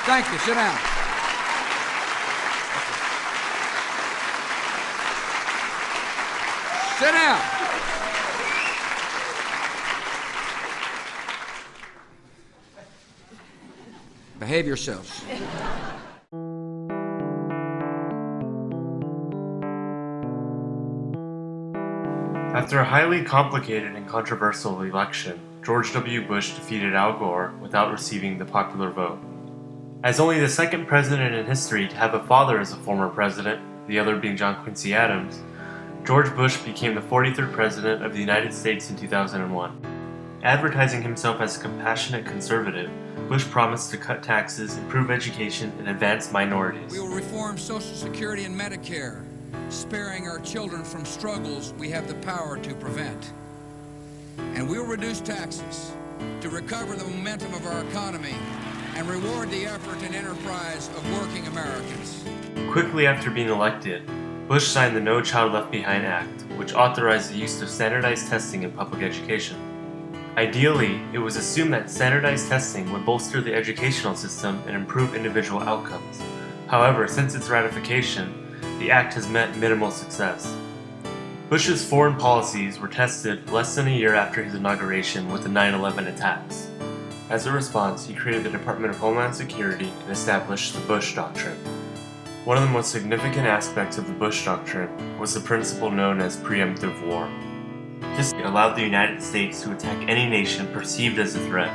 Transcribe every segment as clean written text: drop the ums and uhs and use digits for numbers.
Thank you. Sit down. Sit down. Behave yourselves. After a highly complicated and controversial election, George W. Bush defeated Al Gore without receiving the popular vote. As only the second president in history to have a father as a former president, the other being John Quincy Adams, George Bush became the 43rd president of the United States in 2001. Advertising himself as a compassionate conservative, Bush promised to cut taxes, improve education, and advance minorities. We will reform Social Security and Medicare, sparing our children from struggles we have the power to prevent. And we will reduce taxes to recover the momentum of our economy and reward the effort and enterprise of working Americans. Quickly after being elected, Bush signed the No Child Left Behind Act, which authorized the use of standardized testing in public education. Ideally, it was assumed that standardized testing would bolster the educational system and improve individual outcomes. However, since its ratification, the act has met minimal success. Bush's foreign policies were tested less than a year after his inauguration with the 9/11 attacks. As a response, he created the Department of Homeland Security and established the Bush Doctrine. One of the most significant aspects of the Bush Doctrine was the principle known as preemptive war. This allowed the United States to attack any nation perceived as a threat,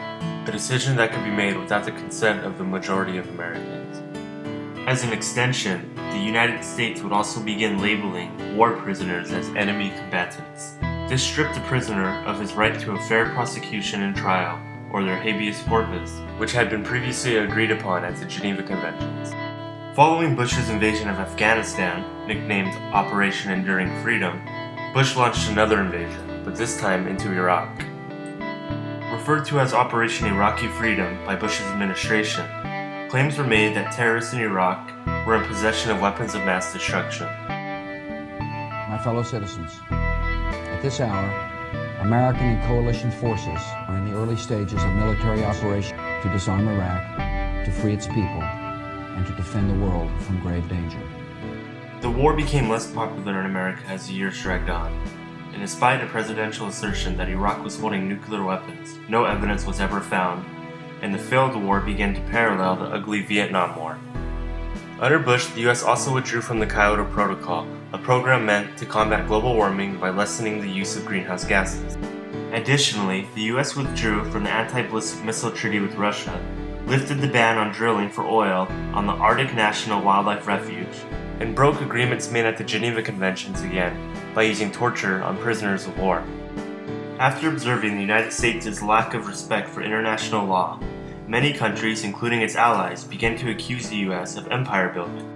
a decision that could be made without the consent of the majority of Americans. As an extension, the United States would also begin labeling war prisoners as enemy combatants. This stripped the prisoner of his right to a fair prosecution and trial, or their habeas corpus, which had been previously agreed upon at the Geneva Conventions. Following Bush's invasion of Afghanistan, nicknamed Operation Enduring Freedom, Bush launched another invasion, but this time into Iraq. Referred to as Operation Iraqi Freedom by Bush's administration, claims were made that terrorists in Iraq were in possession of weapons of mass destruction. My fellow citizens, at this hour, American and coalition forces are in the early stages of military operation to disarm Iraq, to free its people, and to defend the world from grave danger. The war became less popular in America as the years dragged on, and despite a presidential assertion that Iraq was holding nuclear weapons, no evidence was ever found, and the failed war began to parallel the ugly Vietnam War. Under Bush, the U.S. also withdrew from the Kyoto Protocol, a program meant to combat global warming by lessening the use of greenhouse gases. Additionally, the U.S. withdrew from the anti-ballistic missile treaty with Russia, lifted the ban on drilling for oil on the Arctic National Wildlife Refuge, and broke agreements made at the Geneva Conventions again by using torture on prisoners of war. After observing the United States' lack of respect for international law, many countries, including its allies, began to accuse the U.S. of empire building.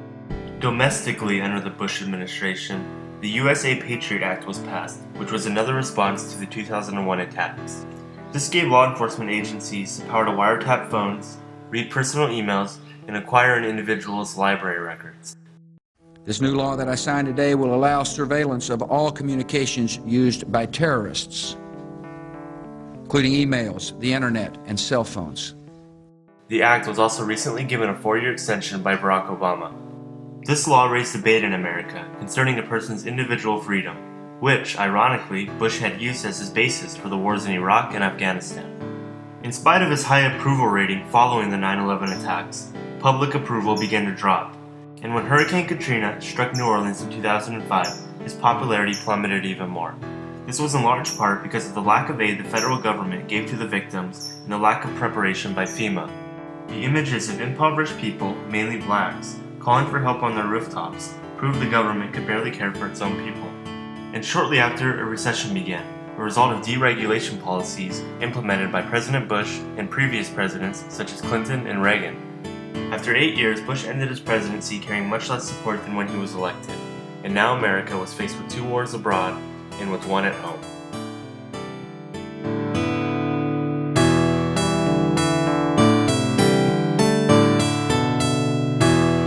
Domestically, under the Bush administration, the USA Patriot Act was passed, which was another response to the 2001 attacks. This gave law enforcement agencies the power to wiretap phones, read personal emails, and acquire an individual's library records. This new law that I signed today will allow surveillance of all communications used by terrorists, including emails, the internet, and cell phones. The act was also recently given a 4-year extension by Barack Obama. This law raised debate in America concerning a person's individual freedom, which, ironically, Bush had used as his basis for the wars in Iraq and Afghanistan. In spite of his high approval rating following the 9/11 attacks, public approval began to drop, and when Hurricane Katrina struck New Orleans in 2005, his popularity plummeted even more. This was in large part because of the lack of aid the federal government gave to the victims and the lack of preparation by FEMA. The images of impoverished people, mainly blacks, calling for help on their rooftops proved the government could barely care for its own people. And shortly after, a recession began, a result of deregulation policies implemented by President Bush and previous presidents such as Clinton and Reagan. After 8 years, Bush ended his presidency carrying much less support than when he was elected, and now America was faced with 2 wars abroad and with 1 at home.